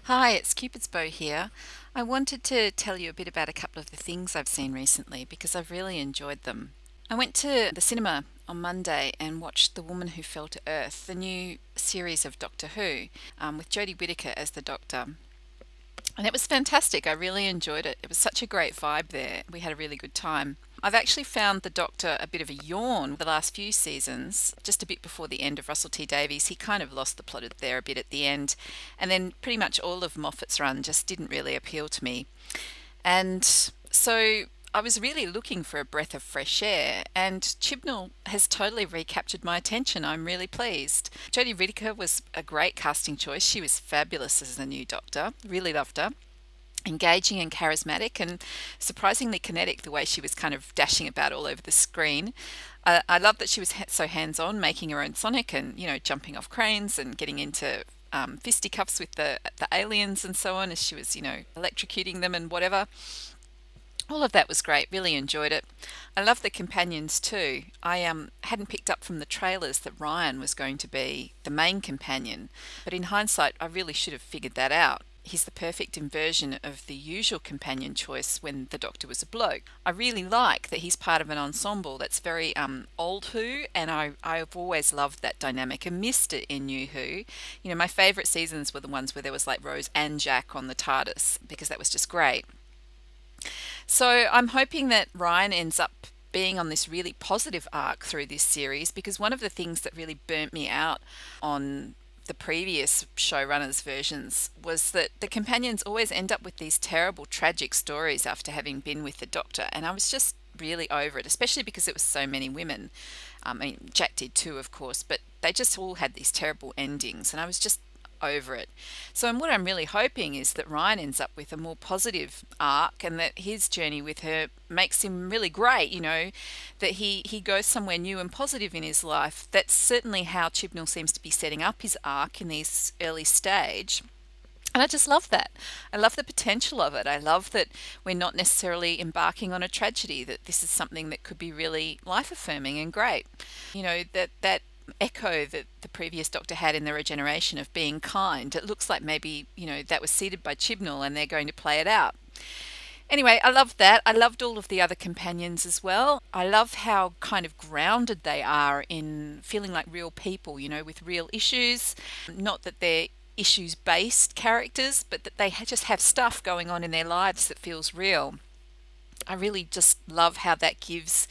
Hi, it's Cupid's Bow here. I wanted to tell you a bit about a couple of the things I've seen recently because I've really enjoyed them. I went to the cinema on Monday and watched The Woman Who Fell to Earth, the new series of Doctor Who, with Jodie Whittaker as the Doctor. And it was fantastic. I really enjoyed it. It was such a great vibe there. We had a really good time. I've actually found the Doctor a bit of a yawn the last few seasons, just a bit before the end of Russell T Davies. He kind of lost the plot there a bit at the end. And then pretty much all of Moffat's run just didn't really appeal to me. And so I was really looking for a breath of fresh air, and Chibnall has totally recaptured my attention. I'm really pleased. Jodie Whittaker was a great casting choice. She was fabulous as the new Doctor. Really loved her. Engaging and charismatic, and surprisingly kinetic the way she was kind of dashing about all over the screen. I love that she was so hands on, making her own Sonic and, jumping off cranes and getting into fisticuffs with the aliens and so on as she was, electrocuting them and whatever. All of that was great. Really enjoyed it. I love the companions too. I hadn't picked up from the trailers that Ryan was going to be the main companion, but in hindsight, I really should have figured that out. He's the perfect inversion of the usual companion choice when the Doctor was a bloke. I really like that he's part of an ensemble that's very old Who, and I've always loved that dynamic and missed it in New Who. My favourite seasons were the ones where there was like Rose and Jack on the TARDIS because that was just great. So I'm hoping that Ryan ends up being on this really positive arc through this series, because one of the things that really burnt me out on the previous showrunners versions was that the companions always end up with these terrible tragic stories after having been with the Doctor, and I was just really over it, especially because it was so many women. I mean, Jack did too, of course, but they just all had these terrible endings, and I was just over it. So, and what I'm really hoping is that Ryan ends up with a more positive arc, and that his journey with her makes him really great, that he goes somewhere new and positive in his life. That's certainly how Chibnall seems to be setting up his arc in this early stage. And I just love that. I love the potential of it. I love that we're not necessarily embarking on a tragedy, that this is something that could be really life affirming and great. That echo that the previous Doctor had in the regeneration of being kind. It looks like maybe, that was seeded by Chibnall and they're going to play it out. Anyway, I loved that. I loved all of the other companions as well. I love how kind of grounded they are in feeling like real people, with real issues. Not that they're issues based characters, but that they just have stuff going on in their lives that feels real. I really just love how that gives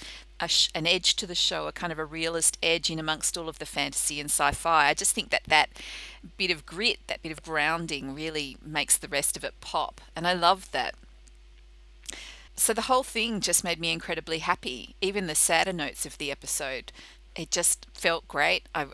an edge to the show, a kind of a realist edge in amongst all of the fantasy and sci-fi. I just think that bit of grit, that bit of grounding really makes the rest of it pop. And I love that. So the whole thing just made me incredibly happy. Even the sadder notes of the episode, it just felt great. I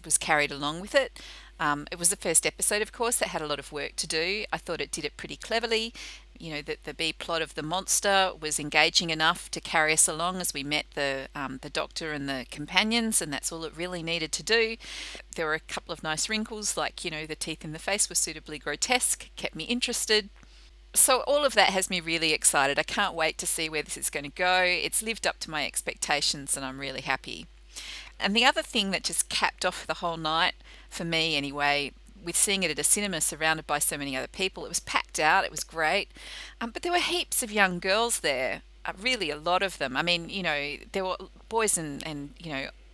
was carried along with it. It was the first episode, of course, that had a lot of work to do. I thought it did it pretty cleverly. That the B plot of the monster was engaging enough to carry us along as we met the Doctor and the companions, and that's all it really needed to do. There were a couple of nice wrinkles, like, the teeth in the face were suitably grotesque, kept me interested. So all of that has me really excited. I can't wait to see where this is going to go. It's lived up to my expectations, and I'm really happy. And the other thing that just capped off the whole night, for me anyway, with seeing it at a cinema surrounded by so many other people, it was packed out, it was great. But there were heaps of young girls there, really a lot of them. I mean, there were boys and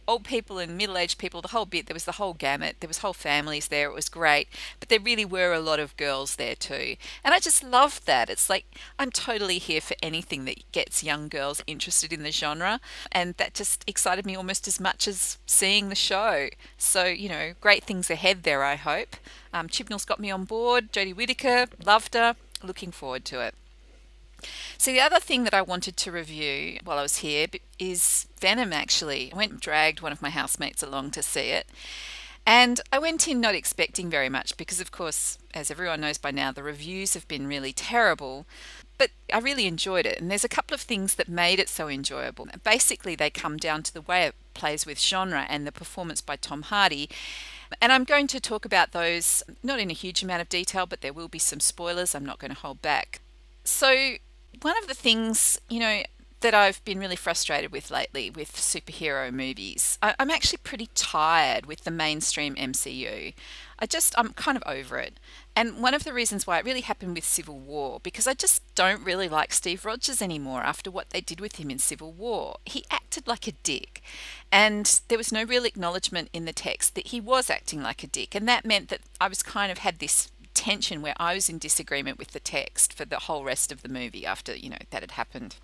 old people and middle-aged people, the whole bit. There was the whole gamut. There was whole families there. It was great. But there really were a lot of girls there too. And I just loved that. It's like I'm totally here for anything that gets young girls interested in the genre. And that just excited me almost as much as seeing the show. So, great things ahead there, I hope. Chibnall's got me on board. Jodie Whittaker, loved her. Looking forward to it. So the other thing that I wanted to review while I was here is Venom, actually. I went and dragged one of my housemates along to see it. And I went in not expecting very much because, of course, as everyone knows by now, the reviews have been really terrible. But I really enjoyed it. And there's a couple of things that made it so enjoyable. Basically, they come down to the way it plays with genre and the performance by Tom Hardy. And I'm going to talk about those, not in a huge amount of detail, but there will be some spoilers. I'm not going to hold back. So one of the things, that I've been really frustrated with lately with superhero movies. I'm actually pretty tired with the mainstream MCU. I'm kind of over it. And one of the reasons why it really happened with Civil War, because I just don't really like Steve Rogers anymore after what they did with him in Civil War. He acted like a dick. And there was no real acknowledgement in the text that he was acting like a dick. And that meant that I was kind of had this tension where I was in disagreement with the text for the whole rest of the movie after, that had happened.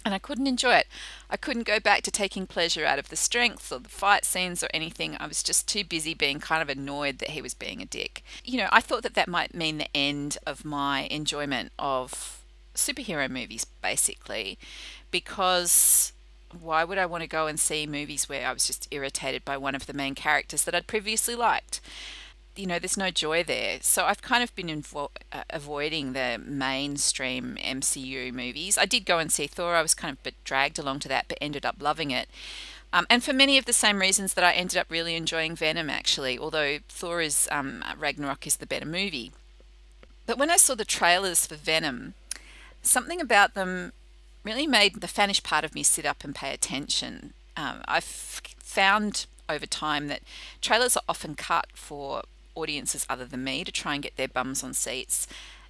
And I couldn't enjoy it. I couldn't go back to taking pleasure out of the strengths or the fight scenes or anything. I was just too busy being kind of annoyed that he was being a dick. I thought that that might mean the end of my enjoyment of superhero movies, basically, because why would I want to go and see movies where I was just irritated by one of the main characters that I'd previously liked? There's no joy there. So I've kind of been avoiding the mainstream MCU movies. I did go and see Thor. I was kind of dragged along to that, but ended up loving it. And for many of the same reasons that I ended up really enjoying Venom, actually, although Thor is Ragnarok is the better movie. But when I saw the trailers for Venom, something about them really made the fanish part of me sit up and pay attention. I've found over time that trailers are often cut for audiences other than me to try and get their bums on seats.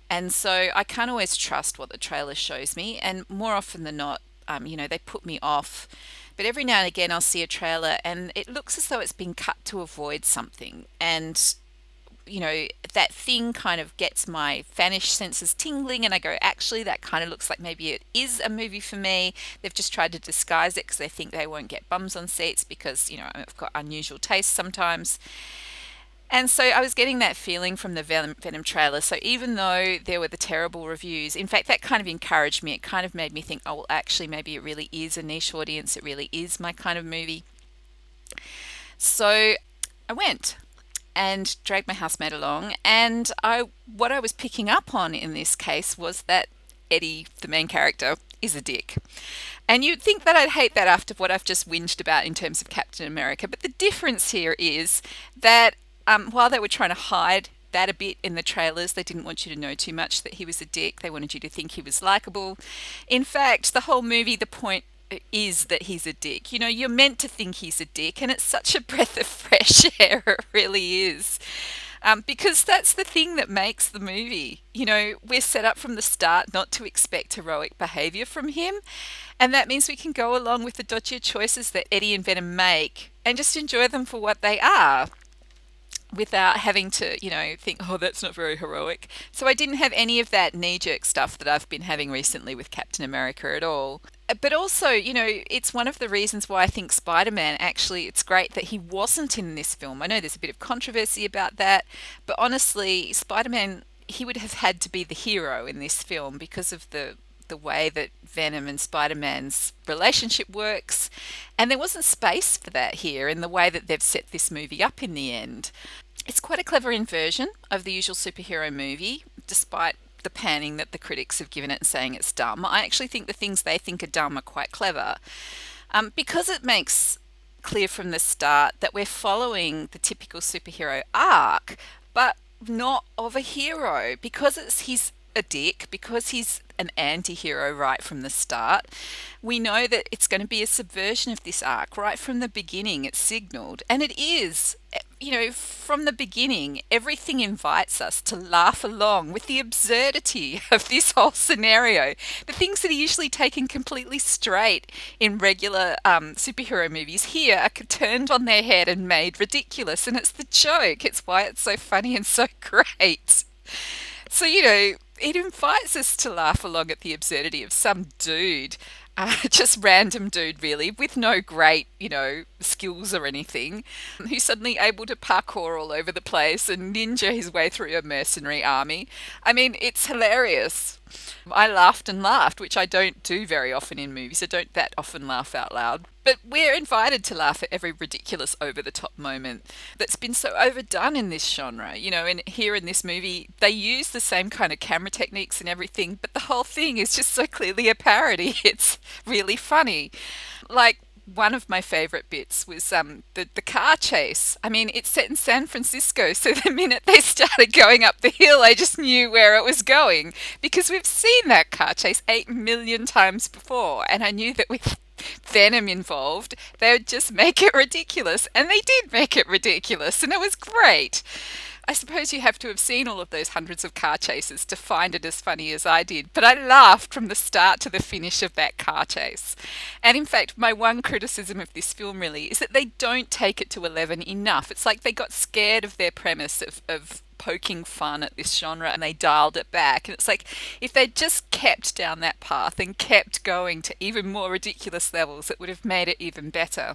And so I can't always trust what the trailer shows me. And more often than not, they put me off. But every now and again, I'll see a trailer and it looks as though it's been cut to avoid something. And that thing kind of gets my fanish senses tingling, and I go, actually, that kind of looks like maybe it is a movie for me. They've just tried to disguise it because they think they won't get bums on seats because, I've got unusual tastes sometimes. And so I was getting that feeling from the Venom trailer. So even though there were the terrible reviews, in fact, that kind of encouraged me. It kind of made me think, oh, well, actually, maybe it really is a niche audience. It really is my kind of movie. So I went and dragged my housemate along. And what I was picking up on in this case was that Eddie, the main character, is a dick. And you'd think that I'd hate that after what I've just whinged about in terms of Captain America. But the difference here is that while they were trying to hide that a bit in the trailers, they didn't want you to know too much that he was a dick. They wanted you to think he was likable. In fact, the whole movie, the point is that he's a dick. You're meant to think he's a dick, and it's such a breath of fresh air. It really is. Because that's the thing that makes the movie. We're set up from the start not to expect heroic behaviour from him. And that means we can go along with the dodgier choices that Eddie and Venom make and just enjoy them for what they are, without having to, think, oh, that's not very heroic. So I didn't have any of that knee-jerk stuff that I've been having recently with Captain America at all. But also, it's one of the reasons why I think Spider-Man, actually, it's great that he wasn't in this film. I know there's a bit of controversy about that, but honestly, Spider-Man, he would have had to be the hero in this film because of the way that Venom and Spider-Man's relationship works. And there wasn't space for that here in the way that they've set this movie up in the end. It's quite a clever inversion of the usual superhero movie, despite the panning that the critics have given it and saying it's dumb. I actually think the things they think are dumb are quite clever, because it makes clear from the start that we're following the typical superhero arc, but not of a hero, because he's a dick, because he's an anti-hero right from the start. We know that it's going to be a subversion of this arc right from the beginning. It's signaled, and it is. From the beginning, everything invites us to laugh along with the absurdity of this whole scenario. The things that are usually taken completely straight in regular superhero movies here are turned on their head and made ridiculous, and it's the joke. It's why it's so funny and so great. So, it invites us to laugh along at the absurdity of some dude, just random dude really, with no great, skills or anything, who's suddenly able to parkour all over the place and ninja his way through a mercenary army. I mean, it's hilarious. I laughed and laughed, which I don't do very often in movies. I don't that often laugh out loud. But we're invited to laugh at every ridiculous over-the-top moment that's been so overdone in this genre. And here in this movie, they use the same kind of camera techniques and everything, but the whole thing is just so clearly a parody. It's really funny. Like, one of my favorite bits was the car chase. I mean, it's set in San Francisco, so the minute they started going up the hill, I just knew where it was going because we've seen that car chase 8 million times before, and I knew that with Venom involved, they would just make it ridiculous, and they did make it ridiculous, and it was great. I suppose you have to have seen all of those hundreds of car chases to find it as funny as I did, but I laughed from the start to the finish of that car chase. And in fact, my one criticism of this film really is that they don't take it to 11 enough. It's like they got scared of their premise of poking fun at this genre and they dialed it back. And it's like if they'd just kept down that path and kept going to even more ridiculous levels, it would have made it even better.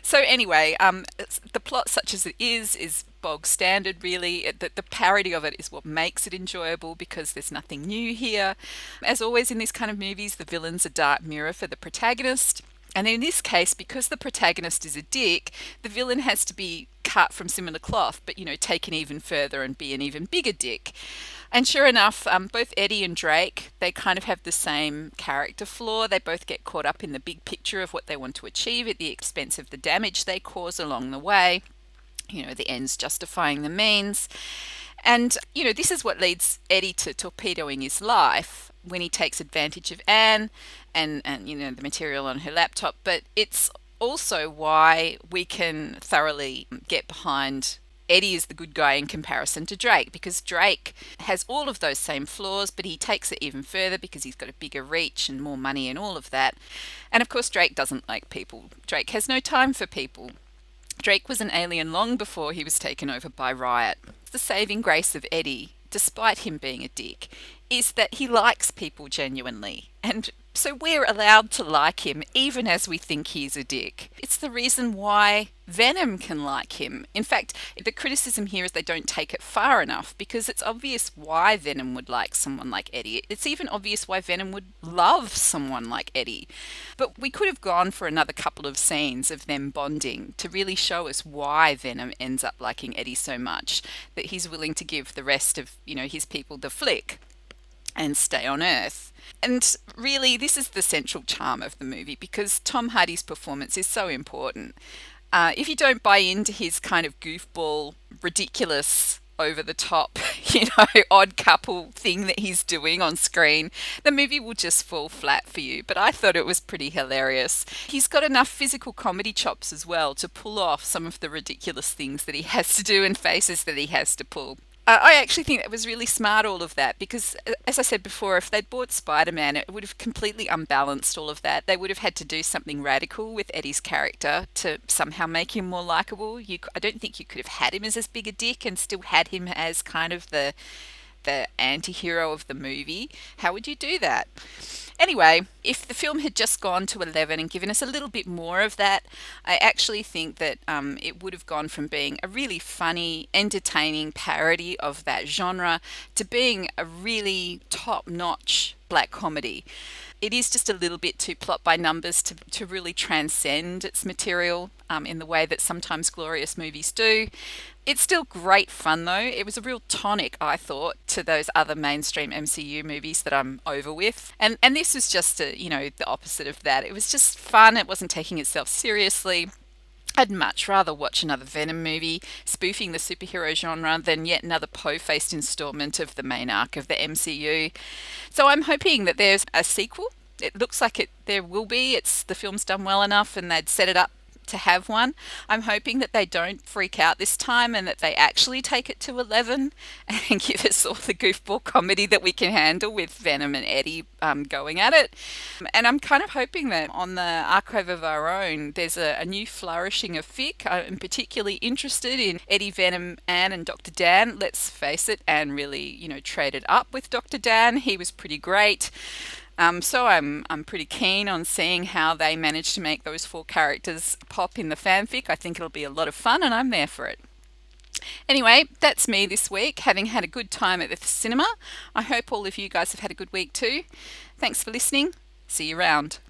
So anyway, the plot, such as it is bog standard. Really, the parody of it is what makes it enjoyable because there's nothing new here. As always in these kind of movies, the villain's a dark mirror for the protagonist. And in this case, because the protagonist is a dick, the villain has to be cut from similar cloth, but taken even further and be an even bigger dick. And sure enough, both Eddie and Drake, they kind of have the same character flaw. They both get caught up in the big picture of what they want to achieve at the expense of the damage they cause along the way. The ends justifying the means. And, this is what leads Eddie to torpedoing his life when he takes advantage of Anne and the material on her laptop. But it's also why we can thoroughly get behind Eddie is the good guy in comparison to Drake, because Drake has all of those same flaws, but he takes it even further because he's got a bigger reach and more money and all of that. And of course, Drake doesn't like people. Drake has no time for people. Drake was an alien long before he was taken over by Riot. The saving grace of Eddie, despite him being a dick, is that he likes people genuinely. And so we're allowed to like him even as we think he's a dick. It's the reason why Venom can like him. In fact, the criticism here is they don't take it far enough because it's obvious why Venom would like someone like Eddie. It's even obvious why Venom would love someone like Eddie. But we could have gone for another couple of scenes of them bonding to really show us why Venom ends up liking Eddie so much that he's willing to give the rest of, his people the flick and stay on Earth. And really, this is the central charm of the movie because Tom Hardy's performance is so important. If you don't buy into his kind of goofball, ridiculous, over the top, odd couple thing that he's doing on screen, the movie will just fall flat for you. But I thought it was pretty hilarious. He's got enough physical comedy chops as well to pull off some of the ridiculous things that he has to do and faces that he has to pull. I actually think that was really smart, all of that, because, as I said before, if they'd bought Spider-Man, it would have completely unbalanced all of that. They would have had to do something radical with Eddie's character to somehow make him more likable. I don't think you could have had him as big a dick and still had him as kind of the anti-hero of the movie. How would you do that? Anyway, if the film had just gone to 11 and given us a little bit more of that, I actually think that it would have gone from being a really funny, entertaining parody of that genre to being a really top-notch black comedy. It is just a little bit too plot by numbers to really transcend its material in the way that sometimes glorious movies do. It's still great fun though. It was a real tonic, I thought, to those other mainstream MCU movies that I'm over with. And this was just the opposite of that. It was just fun. It wasn't taking itself seriously. I'd much rather watch another Venom movie spoofing the superhero genre than yet another po-faced installment of the main arc of the MCU. So I'm hoping that there's a sequel. It looks like there will be. The film's done well enough and they'd set it up to have one. I'm hoping that they don't freak out this time and that they actually take it to 11 and give us all the goofball comedy that we can handle with Venom and Eddie going at it. And I'm kind of hoping that on the Archive of Our Own, there's a new flourishing of fic. I'm particularly interested in Eddie, Venom, Anne and Dr. Dan. Let's face it, Anne really, traded up with Dr. Dan. He was pretty great. So I'm pretty keen on seeing how they manage to make those 4 characters pop in the fanfic. I think it'll be a lot of fun and I'm there for it. Anyway, that's me this week, having had a good time at the cinema. I hope all of you guys have had a good week too. Thanks for listening. See you around.